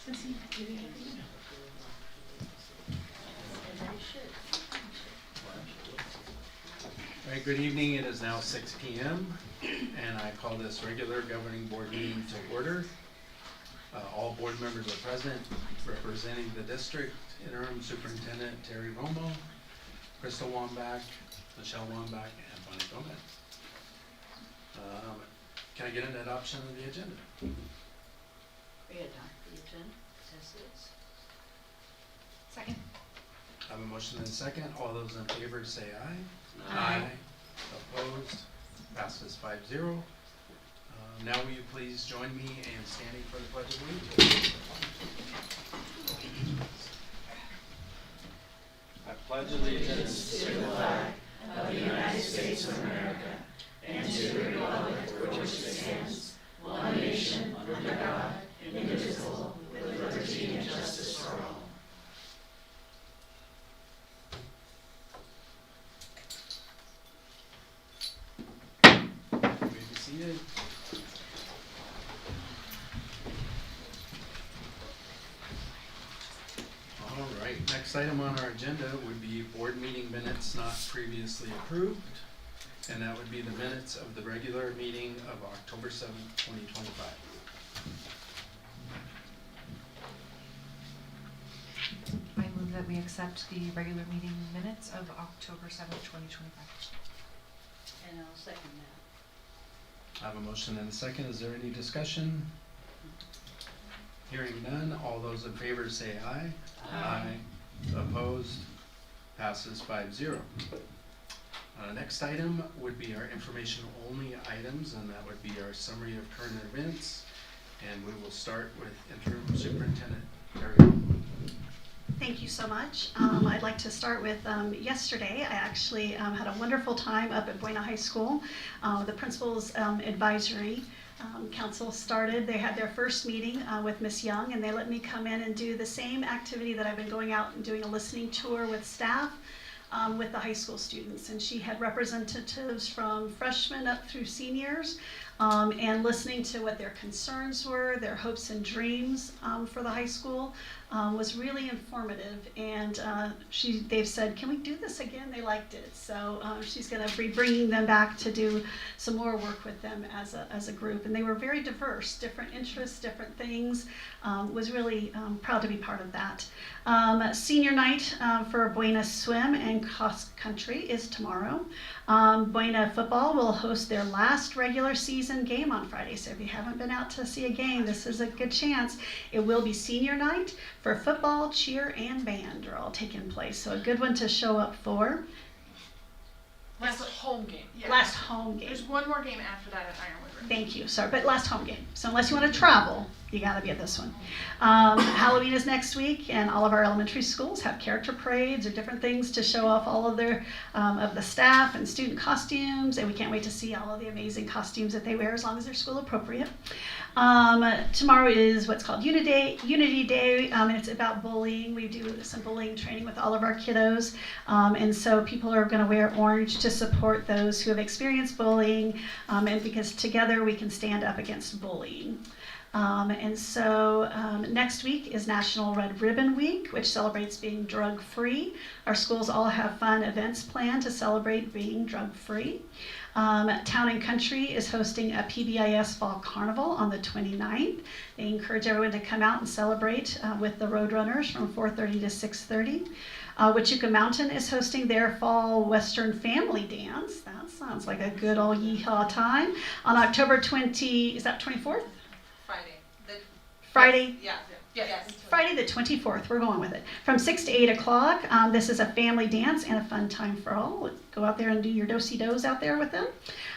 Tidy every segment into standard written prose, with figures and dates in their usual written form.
All right, good evening. It is now 6 p.m. and I call this regular governing board meeting to order. All board members are present. Representing the district, interim superintendent Terry Romo, Crystal Wambach, Michelle Wambach, and Bonnie Gomez. Can I get an adoption of the agenda? We adopt the agenda as is. Second. I have a motion and a second. All those in favor say aye. Aye. Opposed? Passes 5-0. Now will you please join me in standing for the Pledge of Allegiance? I pledge allegiance to the flag of the United States of America and to the republic for which it stands, one nation, under God, indivisible, with liberty and justice for all. You may be seated. All right, next item on our agenda would be board meeting minutes not previously approved. And that would be the minutes of the regular meeting of October 7th, 2025. I move that we accept the regular meeting minutes of October 7th, 2025. And I'll second that. I have a motion and a second. Is there any discussion? Hearing none, all those in favor say aye. Aye. Opposed? Passes 5-0. Next item would be our information only items, and that would be our summary of current events. And we will start with interim superintendent Terry. Thank you so much. I'd like to start with yesterday. I actually had a wonderful time up at Buena High School. The principal's advisory council started. They had their first meeting with Miss Young, and they let me come in and do the same activity that I've been going out and doing a listening tour with staff. With the high school students, and she had representatives from freshmen up through seniors, and listening to what their concerns were, their hopes and dreams for the high school was really informative. And they've said, can we do this again? They liked it, so she's going to be bringing them back to do some more work with them as a group. And they were very diverse, different interests, different things. Was really proud to be part of that. Senior night for Buena Swim and Cross Country is tomorrow. Buena Football will host their last regular season game on Friday, so if you haven't been out to see a game, this is a good chance. It will be senior night for football, cheer, and band are all taking place, so a good one to show up for. Last home game. Yeah. Last home game. There's one more game after that at Ironwood River. Thank you. Sorry, but last home game. So unless you want to travel, you got to be at this one. Halloween is next week, and all of our elementary schools have character parades or different things to show off all of their of the staff and student costumes, and we can't wait to see all of the amazing costumes that they wear as long as they're school appropriate. Tomorrow is what's called Unity Day, and it's about bullying. We do some bullying training with all of our kiddos, and so people are going to wear orange to support those who have experienced bullying, and because together we can stand up against bullying. And so next week is National Red Ribbon Week, which celebrates being drug-free. Our schools all have fun events planned to celebrate being drug-free. Town and Country is hosting a PBIS Fall Carnival on the 29th. They encourage everyone to come out and celebrate with the Roadrunners from 4:30 to 6:30. Huachuca Mountain is hosting their Fall Western Family Dance. That sounds like a good old yeehaw time. On October 24th? Friday. Yeah. Yes. Friday the 24th, we're going with it. From 6 to 8 o'clock, this is a family dance and a fun time for all. Go out there and do your do-si-dos out there with them.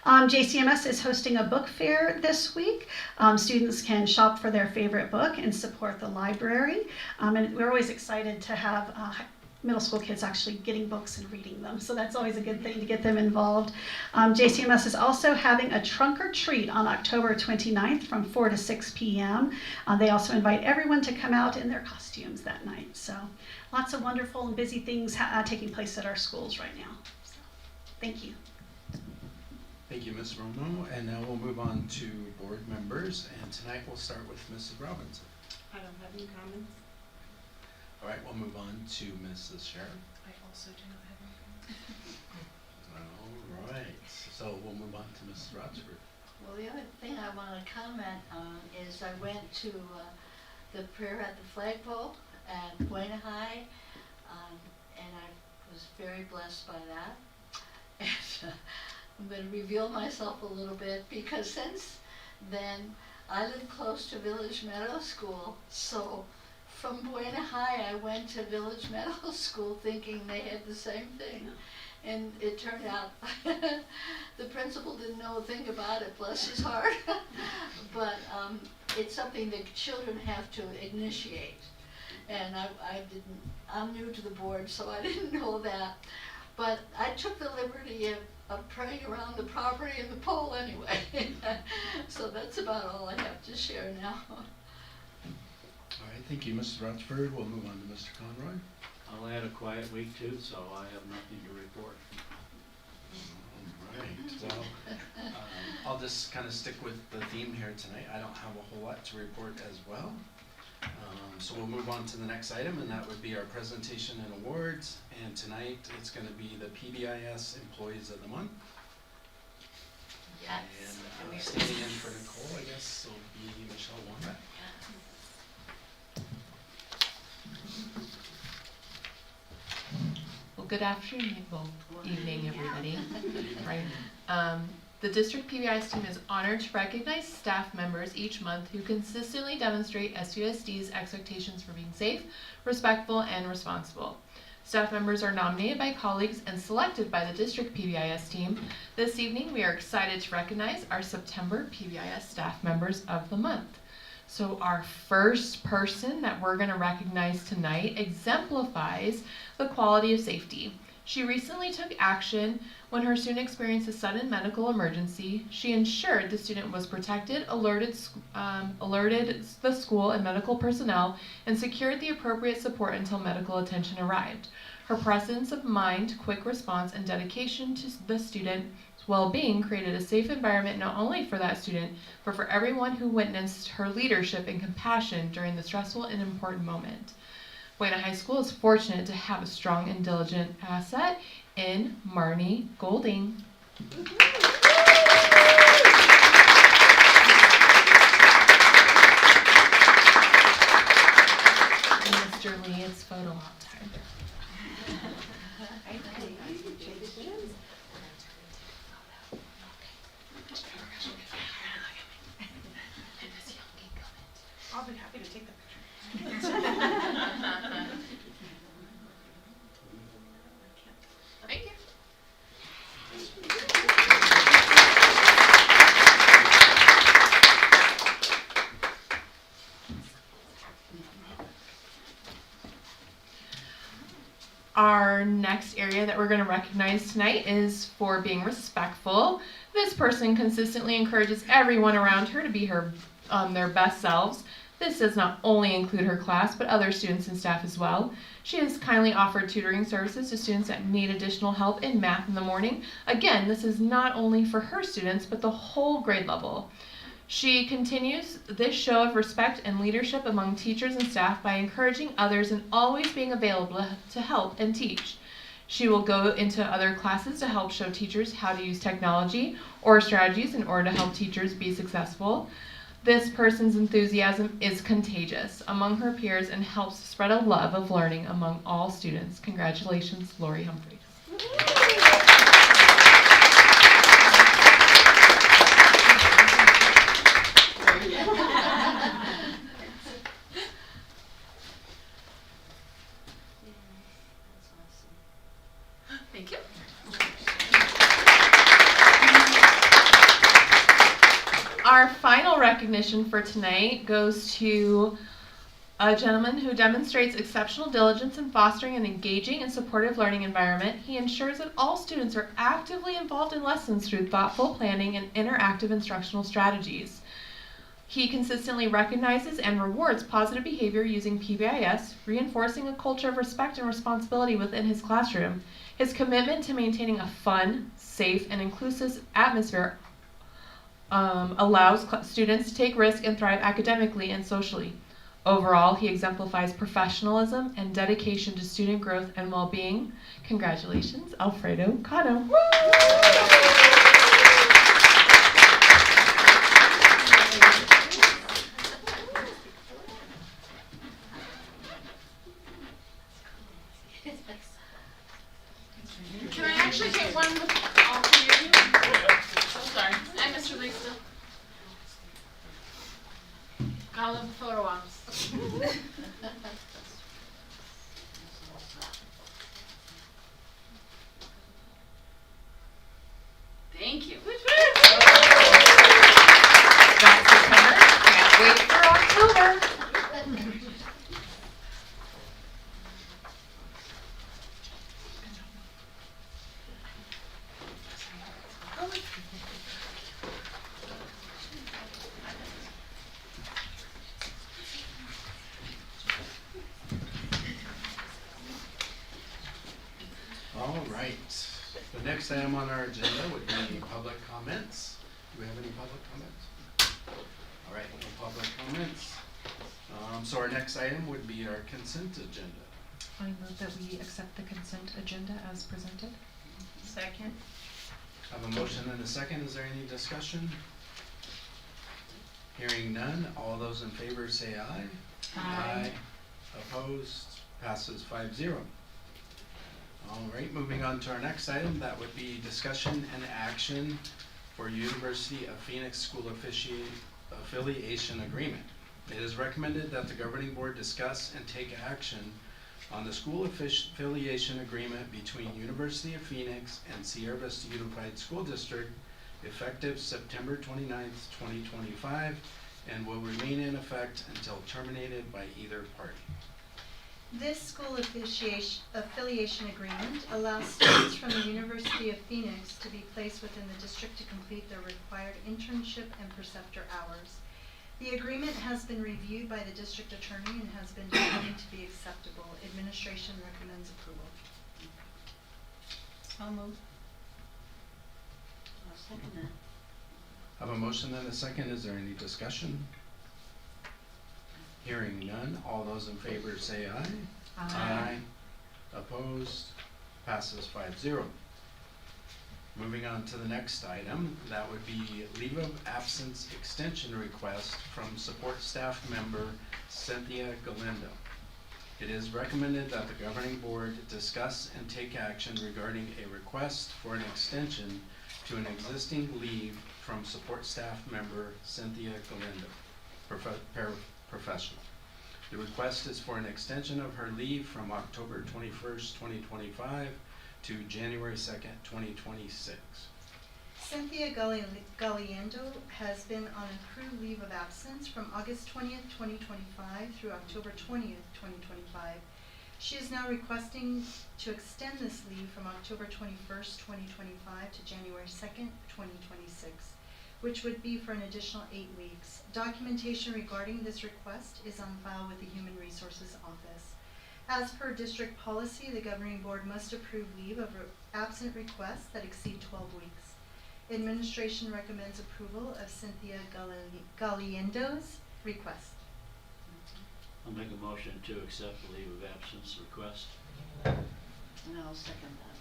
JCMS is hosting a book fair this week. Students can shop for their favorite book and support the library. And we're always excited to have middle school kids actually getting books and reading them. So that's always a good thing to get them involved. JCMS is also having a trunk or treat on October 29th from 4 to 6 p.m. They also invite everyone to come out in their costumes that night. So lots of wonderful and busy things taking place at our schools right now. So, thank you. Thank you, Ms. Romo. And now we'll move on to board members. And tonight we'll start with Mrs. Robinson. I don't have have any comments. All right, we'll move on to Mrs. Sharon. I also do not have anything. All right, so we'll move on to Mrs. Rochford. Well, the other thing I want to comment on is I went to the prayer at the flagpole at Buena High, and I was very blessed by that. And I'm going to reveal myself a little bit because since then I live close to Village Meadow School, so from Buena High I went to Village Meadow School thinking they had the same thing. And it turned out the principal didn't know a thing about it, bless his heart. But it's something that children have to initiate. And I'm new to the board, so I didn't know that. But I took the liberty of praying around the property and the pole anyway. So that's about all I have to share now. All right, thank you, Mrs. Rochford. We'll move on to Mr. Conroy. I'll add a quiet week too, so I have nothing to report. All right, well, I'll just kind of stick with the theme here tonight. I don't have a whole lot to report as well. So we'll move on to the next item, and that would be our presentation and awards. And tonight, it's going to be the PBIS Employees of the Month. Yes. And standing in for Nicole, I guess, will be Michelle Wombat. Well, good afternoon, well, evening, everybody. Right. The district PBIS team is honored to recognize staff members each month who consistently demonstrate SUSD's expectations for being safe, respectful, and responsible. Staff members are nominated by colleagues and selected by the district PBIS team. This evening, we are excited to recognize our September PBIS staff members of the month. So our first person that we're going to recognize tonight exemplifies the quality of safety. She recently took action when her student experienced a sudden medical emergency. She ensured the student was protected, alerted the school and medical personnel, and secured the appropriate support until medical attention arrived. Her presence of mind, quick response, and dedication to the student's well-being created a safe environment not only for that student, but for everyone who witnessed her leadership and compassion during the stressful and important moment. Buena High School is fortunate to have a strong and diligent asset in Marnie Golding. And Mr. Lee, it's photo op time. I'll be happy to take the picture. Thank you. Our next area that we're going to recognize tonight is for being respectful. This person consistently encourages everyone around her to be their best selves. This does not only include her class, but other students and staff as well. She has kindly offered tutoring services to students that need additional help in math in the morning. Again, this is not only for her students, but the whole grade level. She continues this show of respect and leadership among teachers and staff by encouraging others and always being available to help and teach. She will go into other classes to help show teachers how to use technology or strategies in order to help teachers be successful. This person's enthusiasm is contagious among her peers and helps spread a love of learning among all students. Congratulations, Lori Humphreys. Thank you. Our final recognition for tonight goes to a gentleman who demonstrates exceptional diligence in fostering an engaging and supportive learning environment. He ensures that all students are actively involved in lessons through thoughtful planning and interactive instructional strategies. He consistently recognizes and rewards positive behavior using PBIS, reinforcing a culture of respect and responsibility within his classroom. His commitment to maintaining a fun, safe, and inclusive atmosphere allows students to take risks and thrive academically and socially. Overall, he exemplifies professionalism and dedication to student growth and well-being. Congratulations, Alfredo Cano. Can I actually get one with all three of you? Oh, sorry. And Mr. Lisa. Gotta love the photo ops. Thank you. That's September. Can't wait for October. All right, the next item on our agenda would be public comments. Do we have any public comments? All right, no public comments. So our next item would be our consent agenda. I move that we accept the consent agenda as presented. Second. I have a motion and a second. Is there any discussion? Hearing none, all those in favor say aye. Aye. Opposed, passes 5-0. All right, moving on to our next item, that would be discussion and action for University of Phoenix School Affiliation Agreement. It is recommended that the governing board discuss and take action on the school affiliation agreement between University of Phoenix and Sierra Vista Unified School District effective September 29th, 2025, and will remain in effect until terminated by either party. This school affiliation agreement allows students from the University of Phoenix to be placed within the district to complete their required internship and preceptor hours. The agreement has been reviewed by the district attorney and has been determined to be acceptable. Administration recommends approval. I'll move. I'll second that. I have a motion and a second. Is there any discussion? Hearing none, all those in favor say aye. Opposed, passes 5-0. Moving on to the next item, that would be leave of absence extension request from support staff member Cynthia Galindo. It is recommended that the governing board discuss and take action regarding a request for an extension to an existing leave from support staff member Cynthia Galindo, paraprofessional. The request is for an extension of her leave from October 21st, 2025 to January 2nd, 2026. Cynthia Galiendo has been on accrued leave of absence from August 20th, 2025 through October 20th, 2025. She is now requesting to extend this leave from October 21st, 2025 to January 2nd, 2026, which would be for an additional 8 weeks. Documentation regarding this request is on file with the Human Resources Office. As per district policy, the governing board must approve leave of absent requests that exceed 12 weeks. Administration recommends approval of Cynthia Galiendo's request. I'll make a motion to accept the leave of absence request. And I'll second that.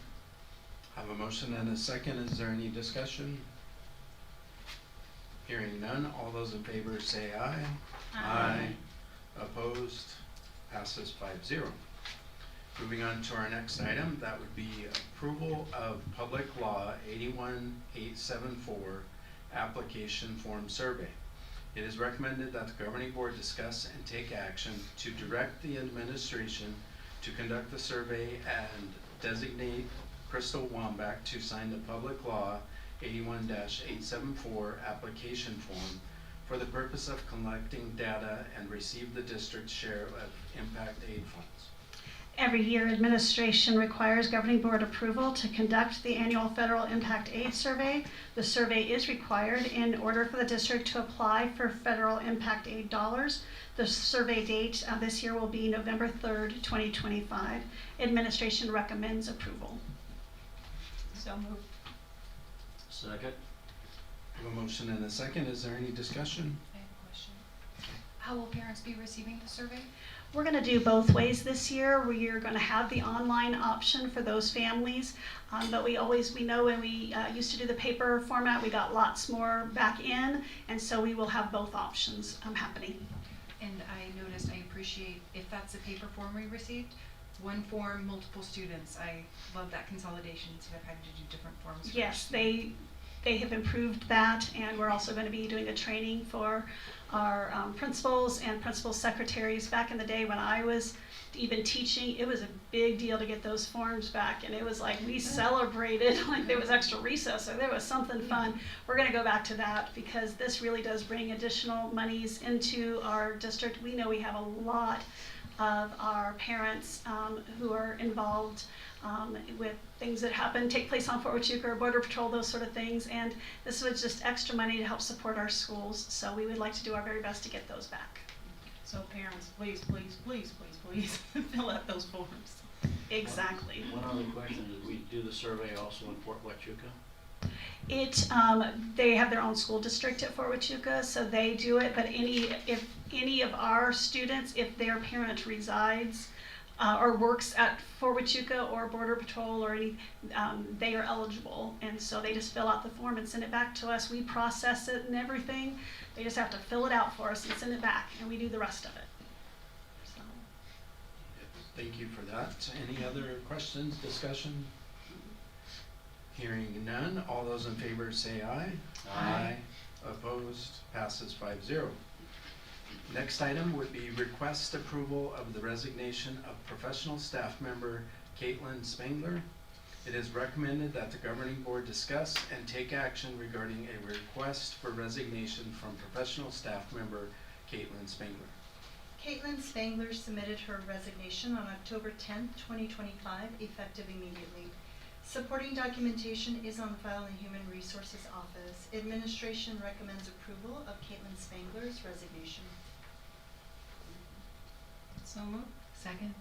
I have a motion and a second. Is there any discussion? Hearing none, all those in favor say aye. Opposed, passes 5-0. Moving on to our next item, that would be approval of Public Law 81874 application form survey. It is recommended that the governing board discuss and take action to direct the administration to conduct the survey and designate Crystal Wambach to sign the Public Law 81-874 application form for the purpose of collecting data and receive the district's share of impact aid funds. Every year, administration requires governing board approval to conduct the annual federal impact aid survey. The survey is required in order for the district to apply for federal impact aid dollars. The survey date this year will be November 3rd, 2025. Administration recommends approval. So moved. Second. I have a motion and a second. Is there any discussion? I have a question. How will parents be receiving the survey? We're going to do both ways this year. We are going to have the online option for those families, but we know when we used to do the paper format, we got lots more back in, and so we will have both options happening. And I noticed, I appreciate, if that's the paper form we received, one form, multiple students. I love that consolidation instead of having to do different forms. for Yes, each they have improved that, and we're also going to be doing a training for our principals and principal secretaries. Back in the day when I was even teaching, it was a big deal to get those forms back, and it was like we celebrated like there was extra recess or there was something fun. We're going to go back to that because this really does bring additional monies into our district. We know we have a lot of our parents who are involved with things that take place on Fort Huachuca or Border Patrol, those sort of things, and this was just extra money to help support our schools, so we would like to do our very best to get those back. So parents, please, please, please, please, please, fill out those forms. Exactly. One other question, did we do the survey also in Fort Huachuca? They have their own school district at Fort Huachuca, so they do it, but if any of our students, if their parent resides or works at Fort Huachuca or Border Patrol or any, they are eligible, and so they just fill out the form and send it back to us. We process it and everything. They just have to fill it out for us and send it back, and we do the rest of it. So. Thank you for that. Any other questions, discussion? Hearing none, all those in favor say aye. Aye. Opposed, passes 5-0. Next item would be request approval of the resignation of professional staff member Caitlin Spangler. It is recommended that the governing board discuss and take action regarding a request for resignation from professional staff member Caitlin Spangler. Caitlin Spangler submitted her resignation on October 10th, 2025, effective immediately. Supporting documentation is on file in the Human Resources Office. Administration recommends approval of Caitlin Spangler's resignation. So moved. Second?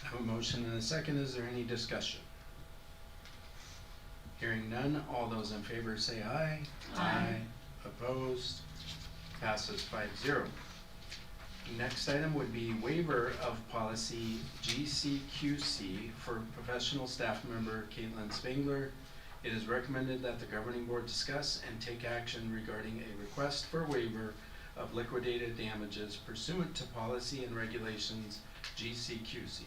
I have a motion and a second. Is there any discussion? Hearing none, all those in favor say aye. Aye. Opposed, passes 5-0. Next item would be waiver of policy GCQC for professional staff member Caitlin Spangler. It is recommended that the governing board discuss and take action regarding a request for waiver of liquidated damages pursuant to policy and regulations GCQC.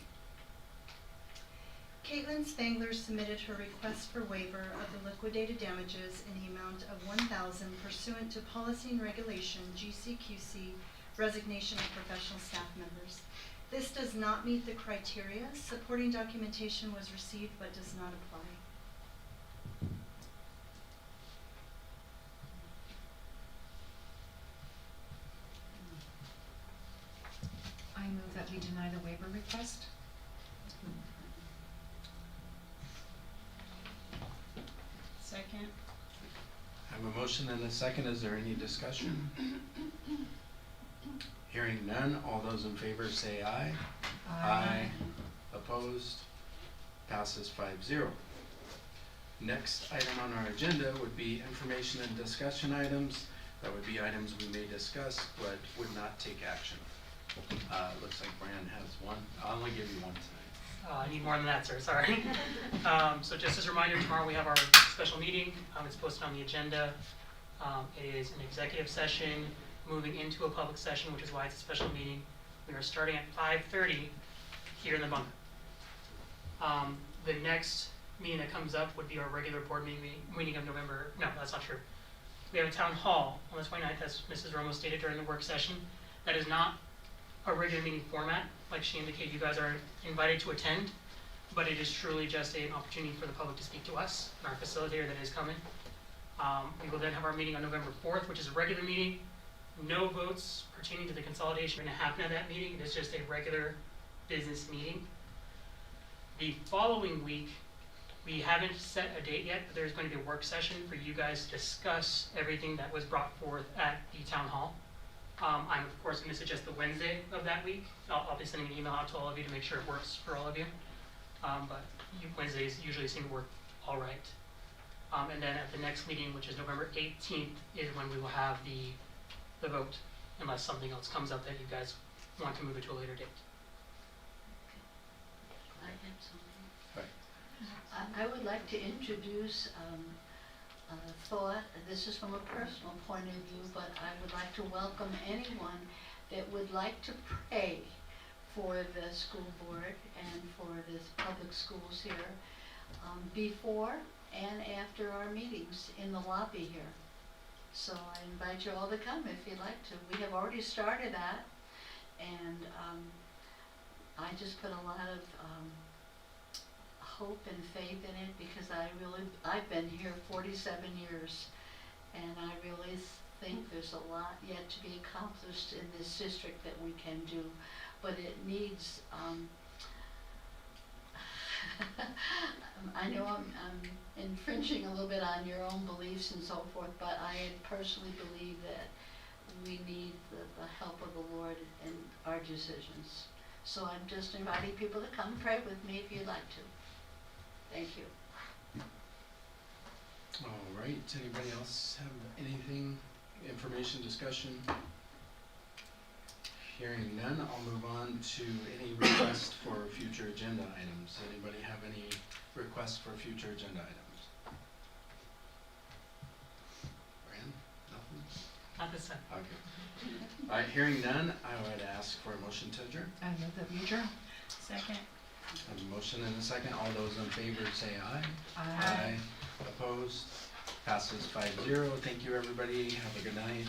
Caitlin Spangler submitted her request for waiver of the liquidated damages in the amount of $1,000 pursuant to policy and regulation GCQC resignation of professional staff members. This does not meet the criteria. Supporting documentation was received but does not apply. I move that we deny the waiver request. Second. I have a motion and a second. Is there any discussion? Hearing none, all those in favor say aye. Opposed, passes 5-0. Next item on our agenda would be information and discussion items. That would be items we may discuss but would not take action. Looks like Brian has one. I'll only give you one tonight. I need more than that, sir, sorry. So just as a reminder, tomorrow we have our special meeting. It's posted on the agenda. It is an executive session moving into a public session, which is why it's a special meeting. We are starting at 5:30 here in the bunker. The next meeting that comes up would be our regular board meeting of November. No, that's not true. We have a town hall on the 29th, as Mrs. Romo stated during the work session. That is not a regular meeting format, like she indicated. You guys are invited to attend, but it is truly just an opportunity for the public to speak to us and our facilitator that is coming. We will then have our meeting on November 4th, which is a regular meeting. No votes pertaining to the consolidation are going to happen at that meeting. It is just a regular business meeting. The following week, we haven't set a date yet, but there's going to be a work session for you guys to discuss everything that was brought forth at the town hall. I'm of course going to suggest the Wednesday of that week. I'll be sending an email out to all of you to make sure it works for all of you. But Wednesdays usually seem to work all right. And then at the next meeting, which is November 18th, is when we will have the vote unless something else comes up that you guys want to move it to a later date. I have something. Right. I would like to introduce a thought, this is from a personal point of view, but I would like to welcome anyone that would like to pray for the school board and for the public schools here before and after our meetings in the lobby here. So I invite you all to come if you'd like to. We have already started that, and I just put a lot of hope and faith in it because I've been here 47 years, and I really think there's a lot yet to be accomplished in this district that we can do, but it needs, I know I'm infringing a little bit on your own beliefs and so forth, but I personally believe that we need the help of the Lord in our decisions. So I'm just inviting people to come pray with me if you'd like to. Thank you. All right, anybody else have anything, information, discussion? Hearing none, I'll move on to any request for future agenda items. Anybody have any requests for future agenda items? Fran, nothing? Not this time. Okay. All right, hearing none, I would ask for a motion to adjourn. I move that we adjourn. Second. I have a motion and a second. All those in favor say aye. Aye. Opposed? Passes 5-0. Thank you, everybody. Have a good night.